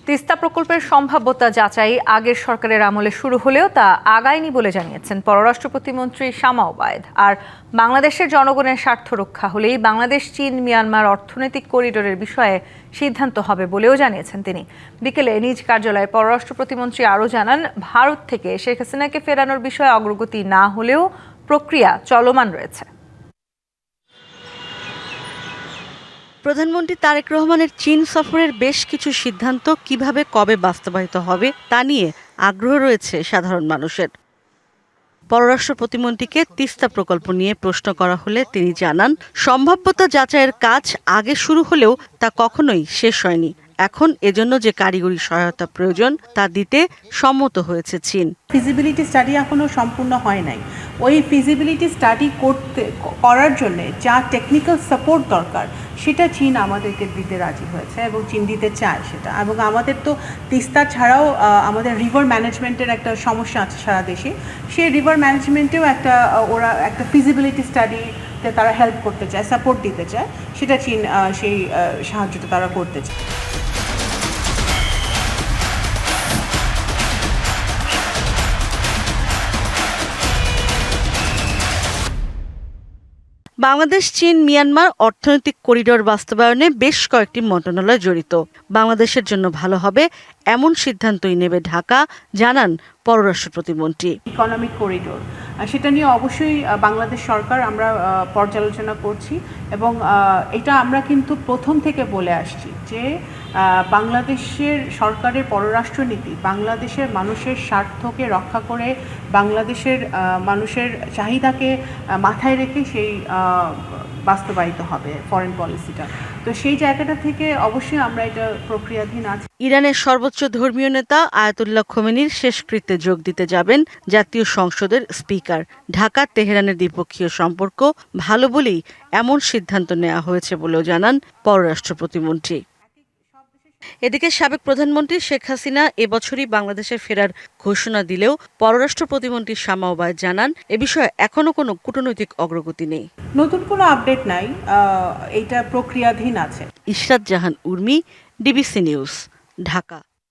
তিস্তা প্রকল্পের সম্ভাব্যতা যাচাই আগের সরকারের আমলে শুরু হলেও তা আগায়নি বলে জানিয়েছেন পররাষ্ট্র প্রতিমন্ত্রী শামা ওবায়েদ। আর বাংলাদেশের জনগণের স্বার্থ রক্ষা হলেই বাংলাদেশ চীন মিয়ানমার অর্থনৈতিক করিডোরের বিষয়ে সিদ্ধান্ত হবে বলেও জানিয়েছেন তিনি। বিকেলে নিজ কার্যালয়ে পররাষ্ট্র প্রতিমন্ত্রী আরও জানান, ভারত থেকে শেখ হাসিনাকে ফেরানোর বিষয়ে অগ্রগতি না হলেও প্রক্রিয়া চলমান রয়েছে। প্রধানমন্ত্রী তারেক রহমানের চীন সফরের বেশ কিছু সিদ্ধান্ত কিভাবে কবে বাস্তবায়িত হবে তা নিয়ে আগ্রহ রয়েছে সাধারণ মানুষের। পররাষ্ট্র প্রতিমন্ত্রীকে তিস্তা প্রকল্প নিয়ে প্রশ্ন করা হলে তিনি জানান, সম্ভাব্যতা যাচাইয়ের কাজ আগে শুরু হলেও তা কখনোই শেষ হয়নি। এখন এজন্য যে কারিগরি সহায়তা প্রয়োজন তা দিতে সম্মত হয়েছে চীন। ফিজিবিলিটি স্টাডি এখনো সম্পূর্ণ হয় নাই। ওই ফিজিবিলিটি স্টাডি করার জন্য যা টেকনিক্যাল সাপোর্ট দরকার সেটা চীন আমাদেরকে দিতে রাজি হয়েছে এবং চীন দিতে চায় সেটা। এবং আমাদের তো তিস্তা ছাড়াও আমাদের রিভার ম্যানেজমেন্টের একটা সমস্যা আছে সারা দেশে। সেই রিভার ম্যানেজমেন্টেও ওরা একটা ফিজিবিলিটি স্টাডিতে তারা হেল্প করতে চায়, সাপোর্ট দিতে চায়। সেটা চীন সেই সাহায্যটা তারা করতে চায়। বাংলাদেশ চীন মিয়ানমার অর্থনৈতিক করিডোর বাস্তবায়নে বেশ কয়েকটি মন্ত্রণালয় জড়িত। বাংলাদেশের জন্য ভালো হবে এমন সিদ্ধান্তই নেবে ঢাকা, জানান পররাষ্ট্র প্রতিমন্ত্রী। ইকোনমিক করিডোর সেটা নিয়ে অবশ্যই বাংলাদেশ সরকার আমরা পর্যালোচনা করছি এবং এটা আমরা কিন্তু প্রথম থেকে বলে আসছি যে বাংলাদেশের সরকারের পররাষ্ট্রনীতি বাংলাদেশের মানুষের স্বার্থকে রক্ষা করে মানুষের চাহিদাকে মাথায় রেখে সেই বাস্তবায়িত হবে ফরেন পলিসিটা। তো সেই জায়গাটা থেকে অবশ্যই আমরা এটা প্রক্রিয়াধীন আছি। ইরানের সর্বোচ্চ ধর্মীয় নেতা আয়াতুল্লাহ খোমেনির শেষকৃত্যে যোগ দিতে যাবেন জাতীয় সংসদের স্পিকার। ঢাকা তেহরানের দ্বিপক্ষীয় সম্পর্ক ভালো বলেই এমন সিদ্ধান্ত নেওয়া হয়েছে বলেও জানান পররাষ্ট্র প্রতিমন্ত্রী। এদিকে সাবেক প্রধানমন্ত্রী শেখ হাসিনা এবছরই বাংলাদেশে ফেরার ঘোষণা দিলেও পররাষ্ট্র প্রতিমন্ত্রী শামা ওবায়েদ জানান, এ বিষয়ে এখনো কোনো কূটনৈতিক অগ্রগতি নেই। নতুন কোনো আপডেট নাই, এটা প্রক্রিয়াধীন আছে। ইশরাত জাহান উর্মি, ডিবিসি নিউজ, ঢাকা।